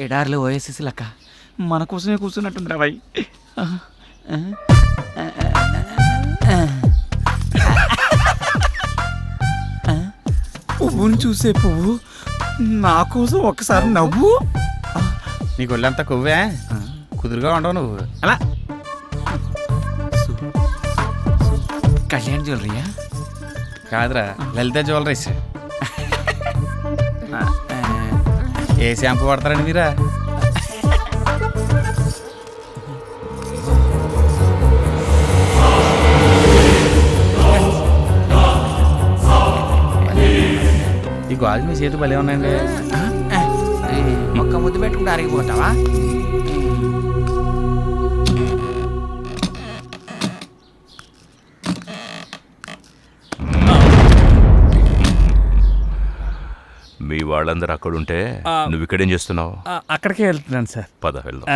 ఎడార్లో OSS లెక్క మన కోసమే కూర్చున్నట్టుంది రా బాయ్. పువ్వుని చూసే పువ్వు నా కోసం ఒక్కసారి నవ్వు. నీకు ఒళ్ళంతా కొవ్వే, కుదురుగా ఉండవు నువ్వు. అలా కళ్యాణ్ జ్యువెలరీయా? కాదురా, లలిత జ్యువెలరీస్. ఏ షాంపూ వాడతారండి మీరా? ఈ గాజు మీ చేతి భలే ఉన్నాయండి. ఒక్క ముద్దు పెట్టుకుంటే అరిగిపోతావా? మీ వాళ్ళందరూ అక్కడుంటే నువ్వు ఇక్కడేం చేస్తున్నావు? అక్కడికే వెళ్తున్నాను సార్. పద వెళ్దాం.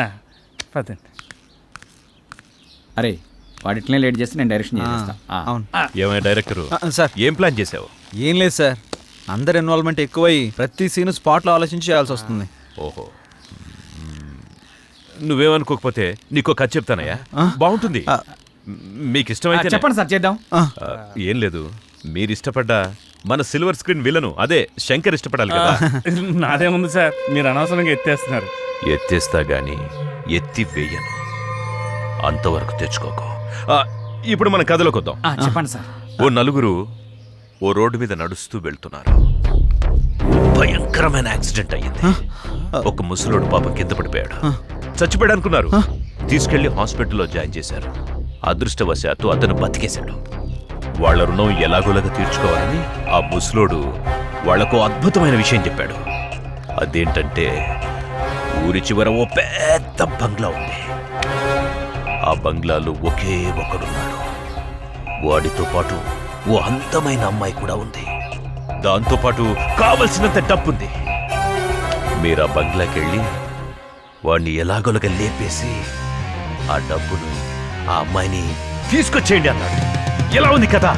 పదండి. అరే వాడు ఇట్లనే లేట్ చేస్తే నేను డైరెక్షన్ చేస్తా. అవును ఏమైనా డైరెక్టరు సార్. ఏం ప్లాన్ చేసావు? ఏం లేదు సార్, అందరు ఇన్వాల్వ్మెంట్ ఎక్కువై ప్రతి సీన్ స్పాట్లో ఆలోచించి చేయాల్సి వస్తుంది. ఓహో, నువ్వేమనుకోకపోతే నీకు కథ చెప్తానయ్యా, బాగుంటుంది. మీకు ఇష్టమైతే చెప్పండి సార్, చేద్దాం. ఏం లేదు, మీరు ఇష్టపడ్డ మన సిల్వర్ స్క్రీన్ విలను అదే శంకర్ ఇష్టపడాలి కదా. నాదేముంది సార్, మీరు అనవసరంగా ఎత్తేస్తున్నారు. ఎత్తేస్తా గాని ఎత్తి వేయను, అంతవరకు తెచ్చుకోకు. ఇప్పుడు మన కథలోకి వద్దాం. చెప్పండి సార్. ఓ నలుగురు ఓ రోడ్డు మీద నడుస్తూ వెళ్తున్నారు. భయంకరమైన యాక్సిడెంట్ అయ్యింది. ఒక ముసలోడు పాపం కింద పడిపోయాడు. చచ్చిపోయాడు అనుకున్నారు. తీసుకెళ్లి హాస్పిటల్లో జాయిన్ చేశారు. అదృష్టవశాత్తు అతను బతికేశాడు. వాళ్ల రుణం ఎలాగోలాగా తీర్చుకోవాలని ఆ ముసలోడు వాళ్లకు అద్భుతమైన విషయం చెప్పాడు. అదేంటంటే ఊరి చివర ఓ పెద్ద బంగ్లా ఉంది. ఆ బంగ్లాలో ఒకే ఒకడున్నాడు. వాడితో పాటు ఓ అందమైన అమ్మాయి కూడా ఉంది. దాంతోపాటు కావలసినంత డబ్బుంది. మీరు ఆ బంగ్లాకెళ్ళి వాడిని ఎలాగోలాగా లేపేసి ఆ డబ్బును ఆ అమ్మాయిని తీసుకొచ్చేయండి అన్నాడు. ఎలా ఉంది కదా?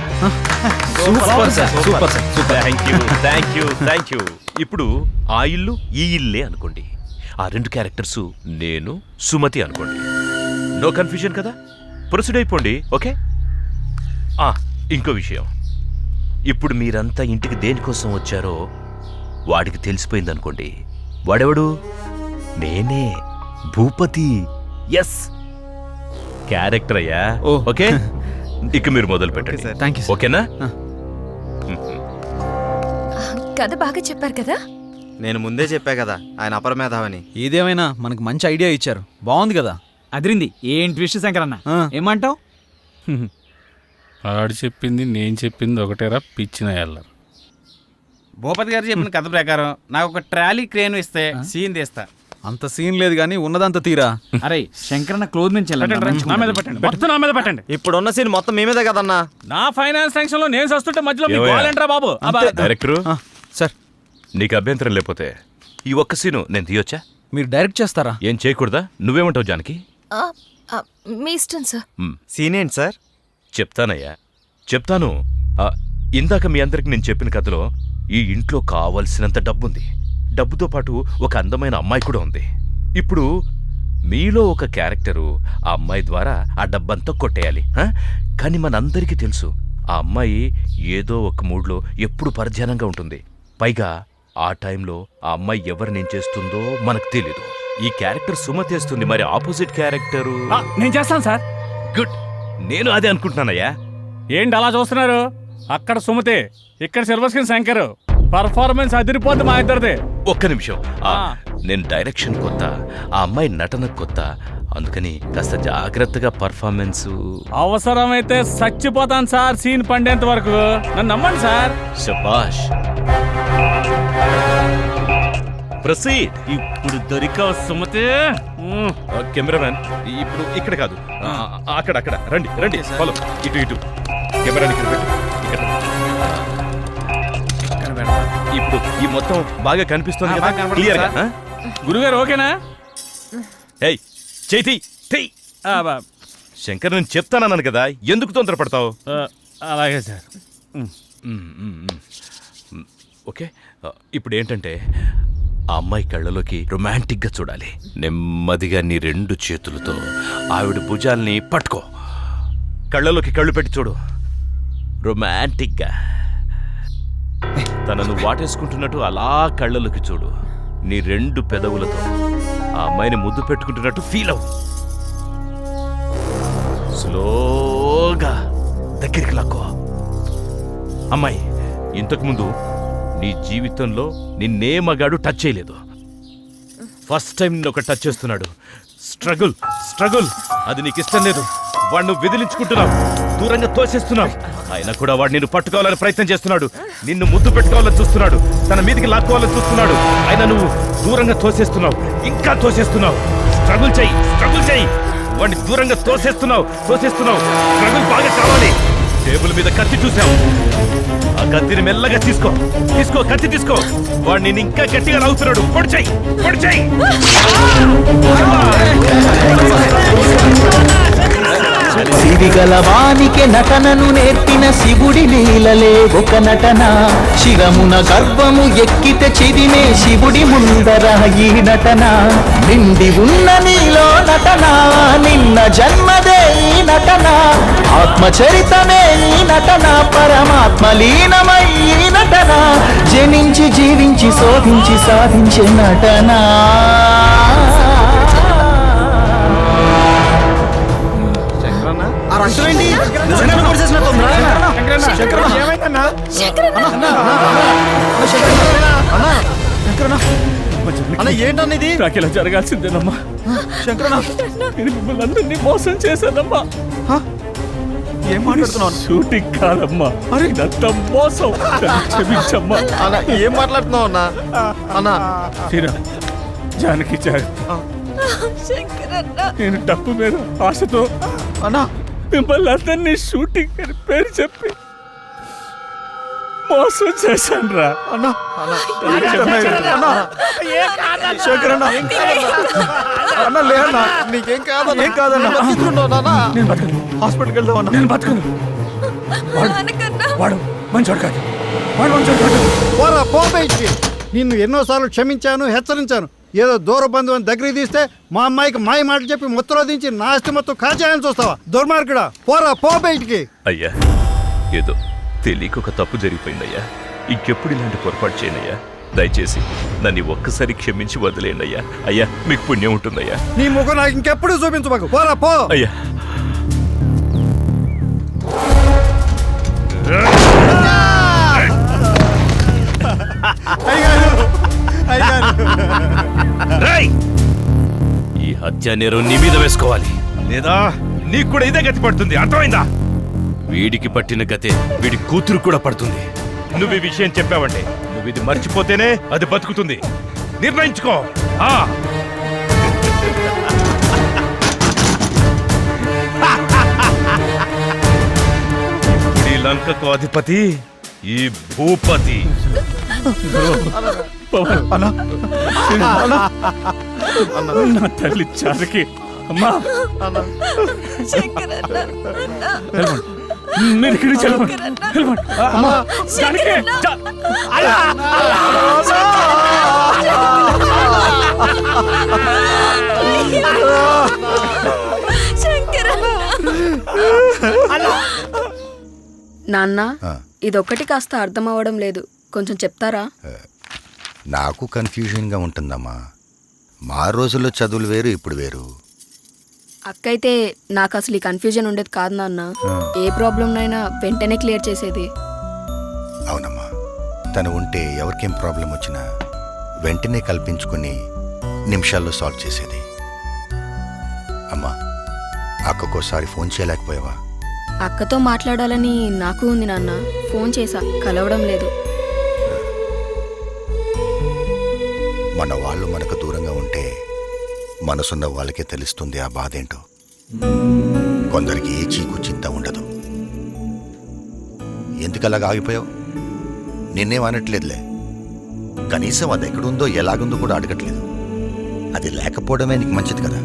Thank you. ఇప్పుడు ఆ ఇల్లు ఈ ఇల్లే అనుకోండి. ఆ రెండు క్యారెక్టర్స్ నేను, సుమతి అనుకోండి. నో కన్ఫ్యూజన్ కదా? ప్రొసీడ్ అయిపోండి. ఓకే. ఇంకో విషయం, ఇప్పుడు మీరంతా ఇంటికి దేనికోసం వచ్చారో వాడికి తెలిసిపోయింది అనుకోండి. వాడెవడు? నేనే, భూపతి. ఎస్, క్యారెక్టర్ అయ్యా. ఓకే, ఇక మీరు మొదలు పెట్టండి. ఓకేనా? కథ బాగా చెప్పారు కదా. నేను ముందే చెప్పా కదా ఆయన అపరమేధావని. ఏదేమైనా మనకు మంచి ఐడియా ఇచ్చారు, బాగుంది కదా. అదిరింది. ఏం ట్విస్ట్ శంకర్ అన్న, ఏమంటావు? ఆడు చెప్పింది నేను చెప్పింది ఒకటేరా పిచ్చిన ఎల్లరు. భూపతి గారు చెప్పిన కథ ప్రకారం నాకు ఒక ట్రాలీ క్రేన్ ఇస్తే సీన్ తీస్తా. అంత సీన్ లేదు కానీ ఉన్నదంత తీరా. అరే శంకరన్న క్లోజ్ నుంచి నా మీద పెట్టండి, మొత్తం నా మీద పెట్టండి. ఇప్పుడున్న సీన్ మొత్తం మేమేదే కదన్నా. నా ఫైనాన్స్ టెన్షన్ లో నేను వస్తుంటే మధ్యలో మీకు కావాలంటారా బాబు? డైరెక్టరు సార్, నీకు అభ్యంతరం లేకపోతే ఈ ఒక్క సీను నేను తీయొచ్చా? మీరు డైరెక్ట్ చేస్తారా? ఏం చేయకూడదా? నువ్వేమంటావు జానకి? మీ ఇష్టం సార్. సీన్ ఏంటి సార్? చెప్తానయ్యా, చెప్తాను. ఇందాక మీ అందరికి నేను చెప్పిన కథలో ఈ ఇంట్లో కావలసినంత డబ్బుంది. డబ్బుతో పాటు ఒక అందమైన అమ్మాయి కూడా ఉంది. ఇప్పుడు మీలో ఒక క్యారెక్టరు ఆ అమ్మాయి ద్వారా ఆ డబ్బంతా కొట్టేయాలి. కానీ మనందరికీ తెలుసు ఆ అమ్మాయి ఏదో ఒక మూడ్లో ఎప్పుడు పరధ్యానంగా ఉంటుంది. పైగా ఆ టైంలో ఆ అమ్మాయి ఎవరినేం చేస్తుందో మనకు తెలీదు. ఈ క్యారెక్టర్ సుమతి చేస్తుంది, మరి ఆపోజిట్ క్యారెక్టరు నేను చేస్తాను సార్. గుడ్, నేను అదే అనుకుంటున్నానయ్యా. ఏంటి అలా చూస్తున్నారు? అక్కడ సుమతి, ఇక్కడ సిల్వర్ స్క్రీన్ శంకర్. పర్ఫార్మెన్స్ అదిరిపోద్ది మా ఇద్దరిది. ఒక్క నిమిషం, నేను డైరెక్షన్ కొత్త, ఆ అమ్మాయి నటన కొత్త, అందుకని కాస్త జాగ్రత్తగా పర్ఫార్మెన్స్. అవసరమైతే చచ్చిపోతాను సార్ సీన్ పండేంత వరకు. నన్ను నమ్మండి సార్. శబాష్, ప్రొసీడ్. ఇప్పుడు దొరికావు సుమతి. కెమెరామ్యాన్, ఇప్పుడు ఇక్కడ కాదు, అక్కడ అక్కడ రండి రండి, ఫాలో. ఇటు కెమెరాని ఇక్కడ పెట్టు. ఇప్పుడు ఈ మొత్తం బాగా కనిపిస్తుంది కదా, క్లియర్ గా? గురుగారు ఓకేనా? ఏయ్ చేతి శంకర్, నేను చెప్తానన్నాను కదా, ఎందుకు తొందరపడతావు? అలాగే సార్. ఓకే, ఇప్పుడు ఏంటంటే ఆ అమ్మాయి కళ్ళలోకి రొమాంటిక్ గా చూడాలి. నెమ్మదిగా నీ 2 చేతులతో ఆవిడ భుజాల్ని పట్టుకో. కళ్ళలోకి కళ్ళు పెట్టి చూడు. రొమాంటిక్ గా తనను వాటేసుకుంటున్నట్టు అలా కళ్ళలోకి చూడు. నీ 2 పెదవులతో ఆ అమ్మాయిని ముద్దు పెట్టుకుంటున్నట్టు ఫీల్ అవు. స్లోగా దగ్గరికి లాక్కో. అమ్మాయి, ఇంతకుముందు నీ జీవితంలో నిన్నే మగాడు టచ్ చేయలేదు. ఫస్ట్ టైం నిన్నొక టచ్ చేస్తున్నాడు. స్ట్రగుల్ అది నీకు ఇష్టం లేదు. వాడిని విదిలించుకుంటున్నావు, దూరంగా తోసేస్తున్నావు. అయినా కూడా వాడు నిన్ను పట్టుకోవాలని ప్రయత్నం చేస్తున్నాడు. నిన్ను ముద్దు పెట్టుకోవాలని చూస్తున్నాడు. తన మీదికి లాక్కోవాలని చూస్తున్నాడు. అయినా నువ్వు దూరంగా తోసేస్తున్నావు, ఇంకా తోసేస్తున్నావు. స్ట్రగుల్ చెయ్యి. వాడిని దూరంగా తోసేస్తున్నావు. స్ట్రగుల్ బాగా కావాలి. టేబుల్ మీద కత్తి చూసావు. ఆ కత్తిని మెల్లగా తీసుకో. కత్తి తీసుకో. వాడిని ఇంకా గట్టిగా లాగుతున్నాడు. పొడి చెయ్యి. సిరిగల వానికి నటనను నేర్పిన శివుడి లీలలే ఒక నటన. శిరమున గర్భము ఎక్కితే చిదిమే శివుడి ముందర ఈ నటన. నిండి ఉన్న నీలో నటన, నిన్న జన్మదే ఈ నటన. ఆత్మచరితమే ఈ నటన, పరమాత్మ లీనమై ఈ నటన. జనించి జీవించి శోధించి సాధించే నటన. ఏంటన్నా ఇది? నాకు ఇలా జరగాల్సిందేనమ్మా. నేను మిమ్మల్ని అందరినీ మోసం చేశానమ్మా. ఏం మాట్లాడుతున్నావు? షూటింగ్ కాదమ్మా, ఇదంతా మోసం. క్షమించమ్మా. ఏం మాట్లాడుతున్నావు అన్నా? తీరా జానకి జాగ్రత్త. నేను డబ్బు మీద ఆశతో మిమ్మల్ని అందరినీ షూటింగ్ అని పేరు చెప్పి మోసం చేశాను రా. నీకేం కాదన్నా. హాస్పిటల్కి వెళ్దామన్నా. నేను బతుకును. వాడు మంచోడు కాదు. పోరా పో బయటికి. నిన్ను ఎన్నోసార్లు క్షమించాను, హెచ్చరించాను. ఏదో దూర బంధువుని దగ్గరికి తీస్తే మా అమ్మాయికి మాయ మాటలు చెప్పి ముత్తలో దించి నా ఆస్తి మొత్తం కాజేయాలని చూస్తావా? దుర్మార్గుడా, పోరా పో బయటికి. అయ్యా, ఏదో తెలియక ఒక తప్పు జరిగిపోయిందయ్యా. ఇంకెప్పుడు ఇలాంటి పొరపాటు చేయనయ్యా. దయచేసి నన్ను ఒక్కసారి క్షమించి వదిలేయండి అయ్యా. అయ్యా, మీకు పుణ్యం ఉంటుందయ్యా. నీ ముఖం నాకు ఇంకెప్పుడు చూపించబాకు. పోరా పో. అయ్యా, ఈ హత్య నేరం నీ మీద వేసుకోవాలి, లేదా నీకు కూడా ఇదే గతి పడుతుంది. అర్థమైందా? వీడికి పట్టిన గతే వీడి కూతురు కూడా పడుతుంది. నువ్వు ఈ విషయం చెప్పావంటే, నువ్వు ఇది మర్చిపోతేనే అది బతుకుతుంది. నిర్ణయించుకో. ఈ లంకకు అధిపతి ఈ భూపతి. నా తల్లి చారకి అమ్మా, మీరు ఇక్కడి నుంచి వెళ్ళమండి. అమ్మా, జానకి, నాన్న, ఇదొక్కటి కాస్త అర్థం అవ్వడం లేదు, కొంచెం చెప్తారా? నాకు కన్ఫ్యూజన్గా ఉంటుందమ్మా. మా రోజుల్లో చదువులు వేరు, ఇప్పుడు వేరు. అక్కయితే నాకు అసలు ఈ కన్ఫ్యూజన్ ఉండేది కాదు నాన్న. ఏ ప్రాబ్లం అయినా వెంటనే క్లియర్ చేసేది. అవునమ్మా, తను ఉంటే ఎవరికేం ప్రాబ్లం వచ్చినా వెంటనే కల్పించుకొని నిమిషాల్లో సాల్వ్ చేసేది. అమ్మా, అక్కకోసారి ఫోన్ చేయలేకపోయావా? అక్కతో మాట్లాడాలని నాకు ఉంది నాన్న. ఫోన్ చేశా, కలవడం లేదు. మన వాళ్ళు మనకు దూరంగా ఉంటే మనసున్న వాళ్ళకే తెలుస్తుంది ఆ బాధ ఏంటో. కొందరికి ఏ చీకు చింత ఉండదు. ఎందుకలాగా ఆగిపోయావు? నిన్నేం అనట్లేదులే. కనీసం అది ఎక్కడుందో ఎలాగుందో కూడా అడగట్లేదు. అది లేకపోవడమే నీకు మంచిది కదా.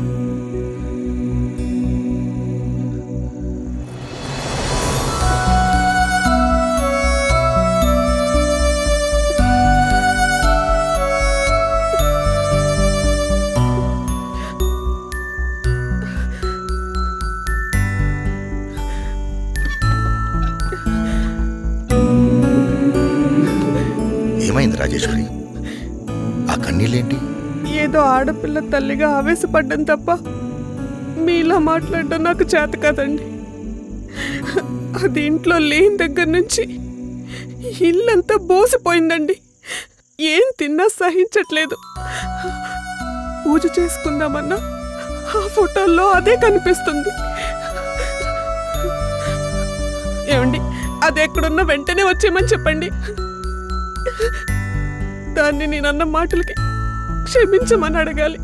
కన్నీళ్ళేంటి? ఏదో ఆడపిల్ల తల్లిగా ఆవేశపడ్డం తప్ప మీలా మాట్లాడడం నాకు చేత కాదండి. అది ఇంట్లో లేని దగ్గర నుంచి ఇల్లంతా బోసిపోయిందండి. ఏం తిన్నా సహించట్లేదు. పూజ చేసుకుందామన్నా ఆ ఫోటోల్లో అదే కనిపిస్తుంది. ఏమండి, అది ఎక్కడున్నా వెంటనే వచ్చేయమని చెప్పండి. దాన్ని నేనన్న మాటలకి క్షమించమని అడగాలి.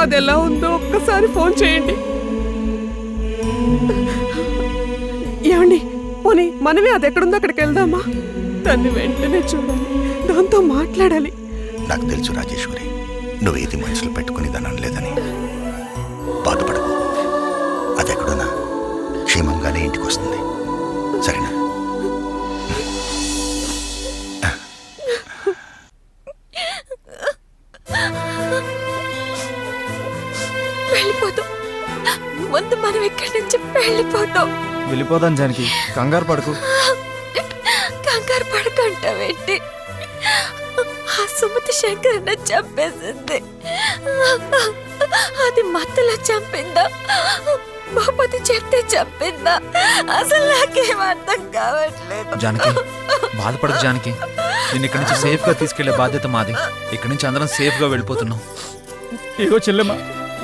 అది ఎలా ఉందో ఒక్కసారి ఫోన్ చేయండి. ఏమండి, పోనీ మనమే అది ఎక్కడుందో అక్కడికి వెళ్దామా? దాన్ని వెంటనే చూడాలి, దాంతో మాట్లాడాలి. నాకు తెలుసు రాజేశ్వరి, నువ్వేది మనసులో పెట్టుకుని దాన్ని అనలేదని. బాధపడకు, అది ఎక్కడున్నా క్షేమంగానే ఇంటికి వస్తుంది. సరేనా? వెళ్ళిపోతాం. ముందు మనం ఇక్కడి నుంచి వెళ్ళిపోతాం. వెళ్ళిపోదాం జానకి, కంగారు పడకు. కంగారు పడకంటావేంటి? ఆ సుమతి శంకరన్న చంపేసింది. అది మత్తులో చంపిందా, బాపతి చెప్తే చంపిందా? అసలు నాకేం అర్థం కావట్లేదు. జానకి, బాధపడకు జానకి. నేను ఇక్కడి నుంచి సేఫ్ గా తీసుకెళ్లే బాధ్యత మాది. ఇక్కడి నుంచి అందరం సేఫ్ గా వెళ్ళిపోతున్నాం. ఇగో చెల్లెమ్మ,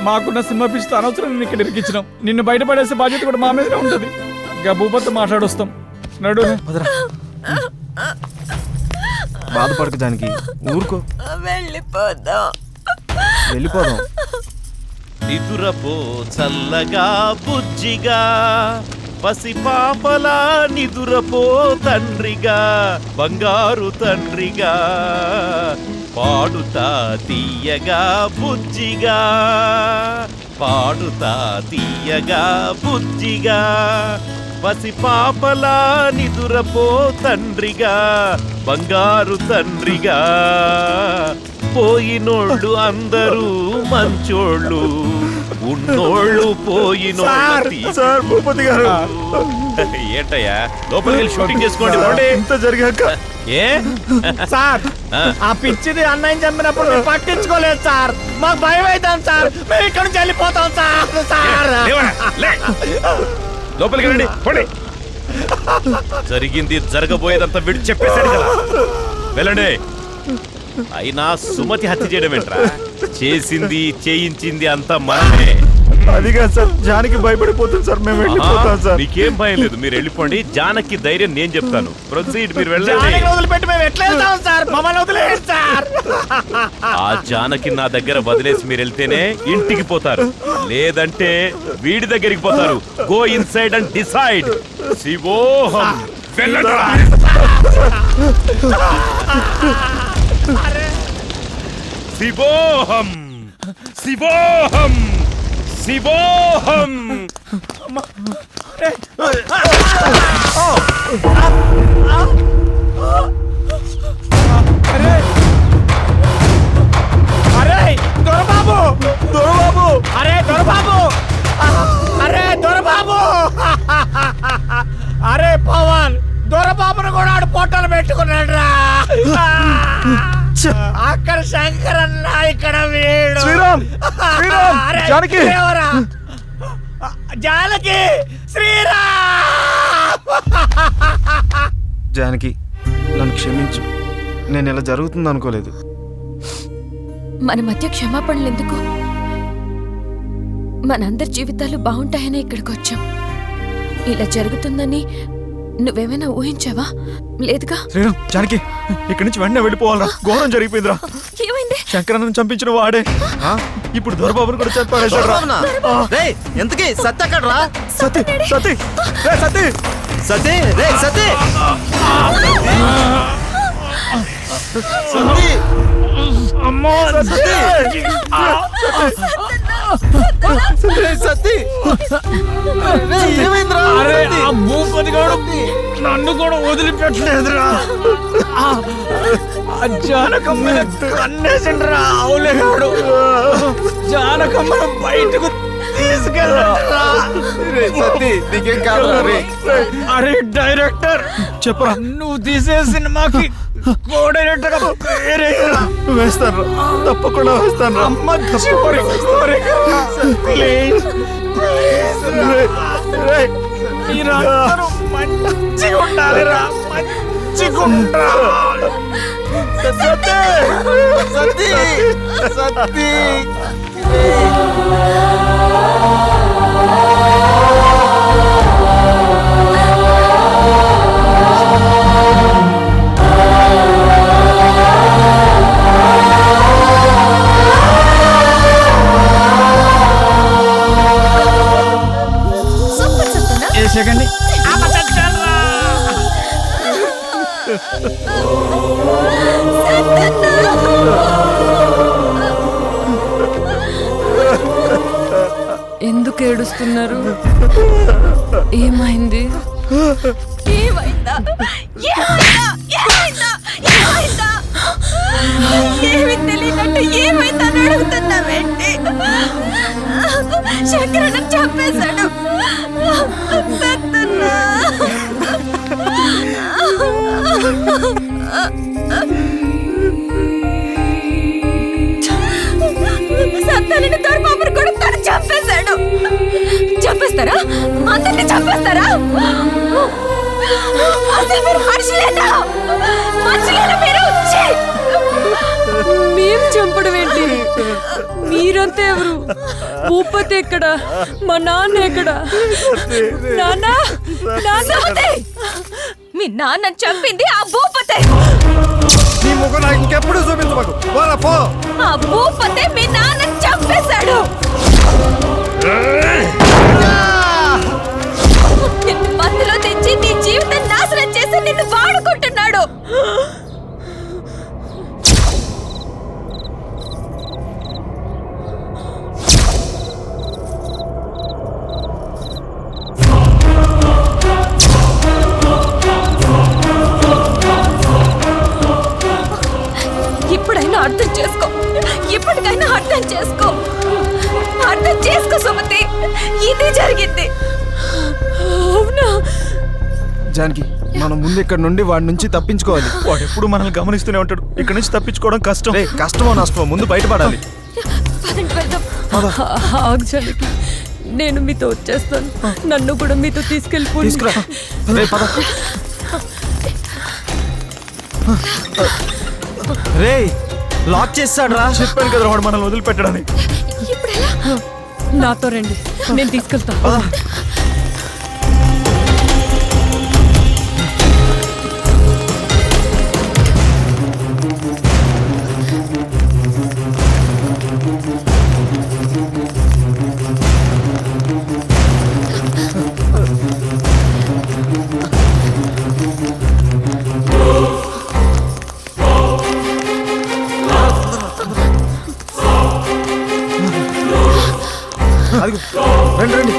మాకున్న సినిమా పిచ్చితో అనవసరం నిన్ను ఇక్కడ ఇరికించినాం. నిన్ను బయటపడేసే బాధ్యత కూడా మా మీదనే ఉంటుంది. ఇంకా భూపతితో మాట్లాడొస్తాం. నడు. బాధపడకు జానకి, ఊరుకో. వెళ్ళిపోదాం. వెళ్ళిపోదాం. నిదురపో చల్లగా బుజ్జిగా, పసిపాపలా నిదురపో తండ్రిగా, బంగారు తండ్రిగా, పాడుతా తీయగా బుజ్జిగా, పాడుతా తీయగా బుజ్జిగా, పసిపాపలా నిదురపో తండ్రిగా, బంగారు తండ్రిగా. పోయినోళ్ళు అందరూ మంచోళ్ళు, ఉన్నోళ్ళు పోయినోళ్ళు. సార్, భూపతి గారు. ఏంటయ్యా, లోపలికి వెళ్ళి షూటింగ్ చేసుకోండి. ఇంత జరిగాక ఏ సార్, ఆ పిచ్చిది అన్నయ్య చంపినప్పుడు పట్టించుకోలేదు సార్. మాకు భయం అవుతాం సార్. మేము ఇక్కడ నుంచి వెళ్ళిపోతాం సార్. లోపలికి వెళ్ళండి, పోండి. జరిగింది జరగబోయేదంతా వీడు చెప్పేశాడు కదా, వెళ్ళండి. అయినా సుమతి హత్య చేయడం ఏంట్రా? చేసింది చేయించింది అంతా మనమే. అదిగా సార్, జానకి భయపడిపోతుంది సార్. మేము వెళ్ళిపోతాం సార్. మీకేం భయం లేదు, మీరు వెళ్ళిపోండి. జానకి ధైర్యం నేను చెప్తాను. ప్రొసీడ్, మీరు వెళ్ళండి. వదిలిపెట్టి మేము ఎట్లా వెళ్తాం సార్? మమ్మల్ని వదిలేయండి సార్. ఆ జానకి నా దగ్గర వదిలేసి మీరు వెళ్తేనే ఇంటికి పోతారు, లేదంటే వీడి దగ్గరికి పోతారు. Go inside and decide. శివోహం. వెళ్ళండి. శివోహం, శివోహం, శివోహం. అరే దొరబాబు, దొరబాబు, అరే దొరబాబు, అరే దొరబాబు, అరే పవన్, దొరబాబును కూడా ఆడు పొట్టలు పెట్టుకున్నాడు రా. అక్కడ శంకరన్న, ఇక్కడ వీడు. శ్రీరామ్, శ్రీరామ్, అరే, జానకి. ఎవరా? జానకి, శ్రీరామ్. జానకి, నన్ను క్షమించు. నేను ఇలా జరుగుతుంది అనుకోలేదు. మన మధ్య క్షమాపణలు ఎందుకు? మనందరి జీవితాలు బాగుంటాయని ఇక్కడికి వచ్చాం. ఇలా జరుగుతుందని నువ్వేమైనా ఊహించావా? లేదుగా. శ్రీరామ్, జానకి, ఇక్కడి నుంచి వెంటనే వెళ్ళిపోవాలరా. ఘోరం జరిగిపోయిందిరా. ఏమైంది? శంకరన్నను చంపించిన వాడే ఇప్పుడు దొరబాబుని కూడా చంపాడేశాడు. ఎంతకీ సత్య అక్కడ్రా? సతీ, సతీ, రే సతీ, సతీ, రే సతీ, అమ్మో సతీ, సతీ, ఏమైందిరా? అరే ఆ భూపతి గారు నన్ను కూడా వదిలిపెట్టలేదురా. జానకమ్మని కన్నేసిండ్రా అవులేడు. జానకమ్మను బయటకు తీసుకెళ్ళరా. అరే డైరెక్టర్, చెప్పరా. నువ్వు తీసే సినిమాకి వేస్తాను, తప్పకుండా వేస్తాను. సూపర్ సత్తనా. సెకండ్ ఎందుకు ఏడుస్తున్నారు? ఏమైంది? ఏమైందా? ఏమి తెలియనట్టు ఏమైందని అడుగుతున్నావేంటి? శంకరన్న చంపేశాడు. సత్తాలని దొరబాబుని కూడా తను చంపేశాడు. చంపేస్తారా? అందరినీ చంపేస్తారా? అసలు మీరు మనుషులేనా? మనుషులేనా మీరు? మేము చంపడం ఏంటి? మీరంతా ఎవరు? భూపతి ఎక్కడ? మా నాన్న ఎక్కడ? నాన్న, మీ నాన్న చంపింది ఆ భూపతే. నీ ముఖం నాకు ఇంకెప్పుడు చూపించబాకు. పోరా, పో. ఆ భూపతే మీ నాన్న చంపేశాడు. నిన్ను మధ్యలో తెచ్చి నీ జీవితం నాశనం చేసి నిన్ను వాడుకుంటున్నాడు. ఇప్పుడైనా అర్థం చేసుకో. ఇప్పటికైనా అర్థం చేసుకో. అర్థం చేసుకో సుమతి. ఇది జరిగింది. అవునా జానకి, మనం ముందు ఇక్కడ నుండి వాడి నుంచి తప్పించుకోవాలి. వాడు ఎప్పుడు మనల్ని గమనిస్తూనే ఉంటాడు. ఇక్కడ నుంచి తప్పించుకోవడం కష్టం. కష్టమో నష్టమో ముందు బయటపడాలి. పదండి వెళ్దాం. ఆగ్జానికి నేను మీతో వచ్చేస్తాను. నన్ను కూడా మీతో తీసుకెళ్ళిపోయి. రే, లాక్ చేస్తాడు రా. చెప్పాను కదా వాడు మనల్ని వదిలిపెట్టడని. నాతో రండి, నేను తీసుకెళ్తా. రండి రండి.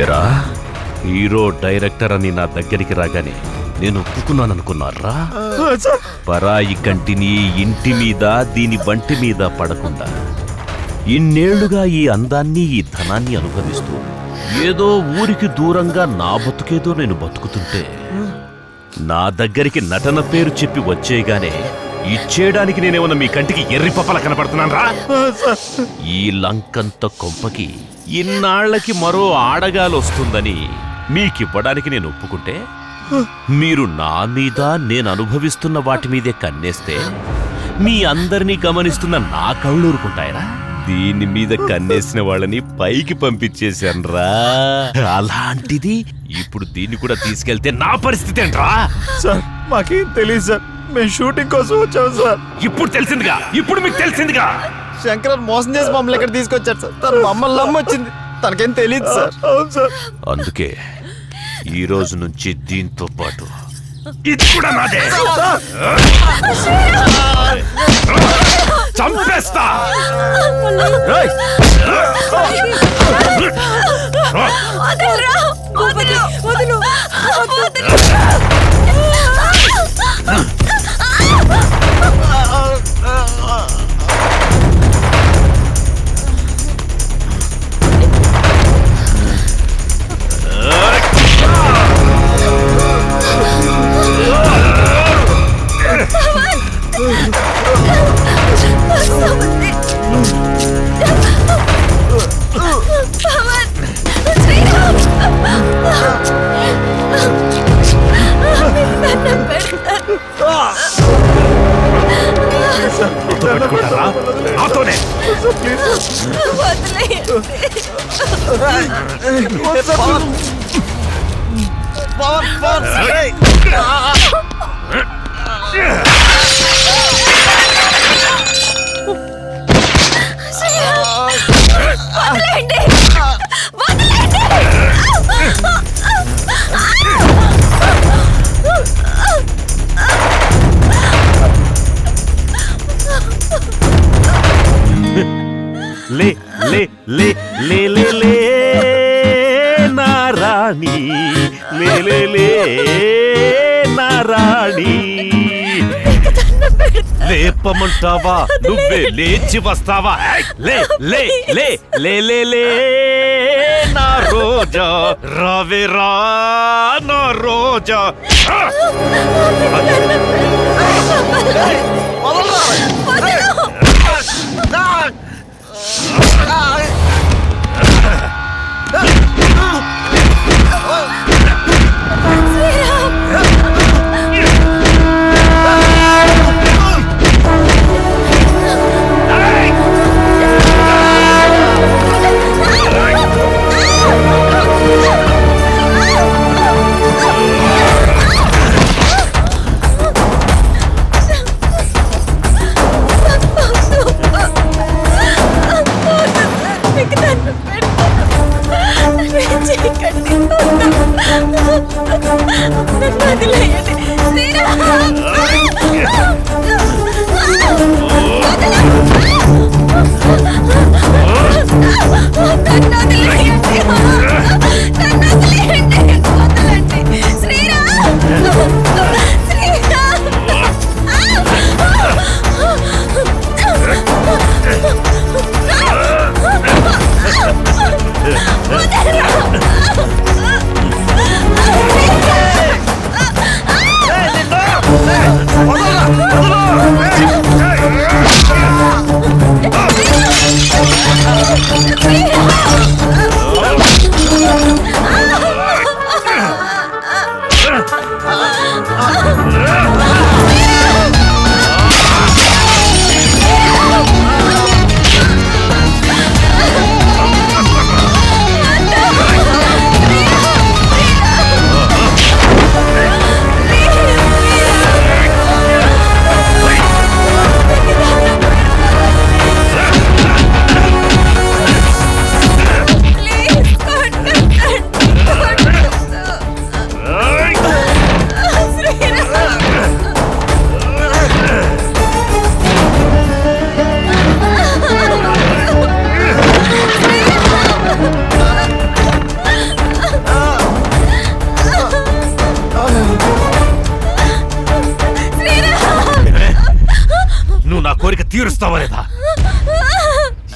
ఎరా హీరో డైరెక్టర్ అని నా దగ్గరికి రాగానే నేను ఒప్పుకున్నాననుకున్నారా? పరాయి కంటిని ఇంటి మీద దీని వంటి మీద పడకుండా ఇన్నేళ్లుగా ఈ అందాన్ని ఈ ధనాన్ని అనుభవిస్తూ ఏదో ఊరికి దూరంగా నా బతుకేదో నేను బతుకుతుంటే నా దగ్గరికి నటన పేరు చెప్పి వచ్చేగానే ఇచ్చేయడానికి నేనేమన్నా మీ కంటికి ఎర్రి పప్పల కనపడుతున్నానరా? ఈ లంకంత కొంపకి ఇన్నాళ్లకి మరో ఆడగాలొస్తుందని మీకివ్వడానికి నేను ఒప్పుకుంటే మీరు నా మీద నేను అనుభవిస్తున్న వాటి మీదే కన్నేస్తే మీ అందరినీ గమనిస్తున్న నా కళ్ళూరుకుంటాయరా? దీని మీద కన్నేసిన వాళ్ళని పైకి పంపించేశాన్రా. అలాంటిది ఇప్పుడు దీన్ని కూడా తీసుకెళ్తే నా పరిస్థితి ఏంట్రా? సార్ మాకేం తెలియదు సార్, మేము షూటింగ్ కోసం వచ్చాము సార్. ఇప్పుడు తెలిసిందిగా, ఇప్పుడు మీకు తెలిసిందిగా. శంకర్ మోసం చేసి మమ్మల్ని ఇక్కడ తీసుకొచ్చారు సార్. తను మమ్మల్ని నమ్మొచ్చింది, తనకేం తెలియదు సార్. అవును సార్. అందుకే ఈ రోజు నుంచి దీంతో పాటు ఇది కూడా నాదే. చంపేస్తా. లే లే లే లే లే లే నారాణి, లే లే లే నారాణి. లేపమంటావా నువ్వే లేచి వస్తావా? లే లే లే లే లే లే నా రోజా, రావే రా నా రోజా. Hey!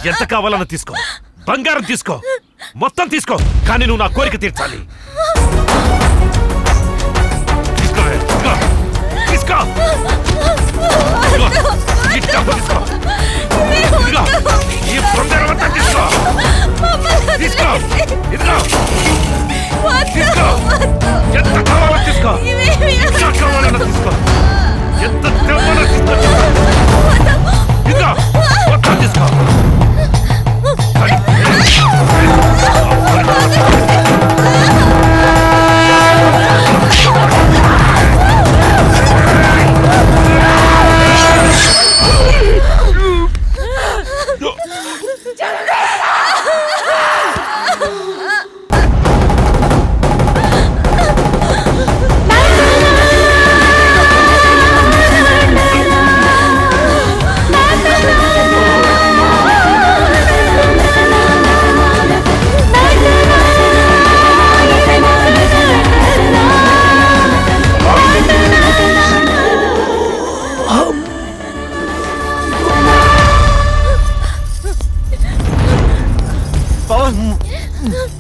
ఎంత కావాలన్నా తీసుకో, బంగారం తీసుకో, మొత్తం తీసుకో, కానీ నువ్వు నా కోరిక తీర్చాలి. తీసుకో, తీసుకో, తీసుకో, ఈ డబ్బు తీసుకో, ఇదిగో, ఈ బంగారం అంతా తీసుకో, తీసుకో, ఇదిగో, తీసుకో, ఎంత కావాలో తీసుకో, ఎంత కావాలన్నా తీసుకో, ఎంత తెమ్మన్నా తీసుకో, ఇదిగో, మొత్తం తీసుకో.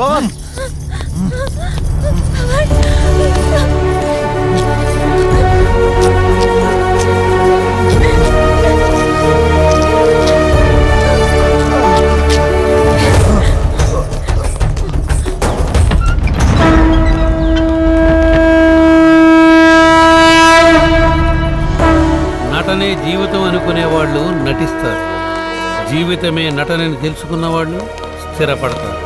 పవన్ నటనే జీవితం అనుకునే వాళ్ళు నటిస్తారు, జీవితమే నటనని తెలుసుకున్న వాళ్ళు స్థిరపడతారు.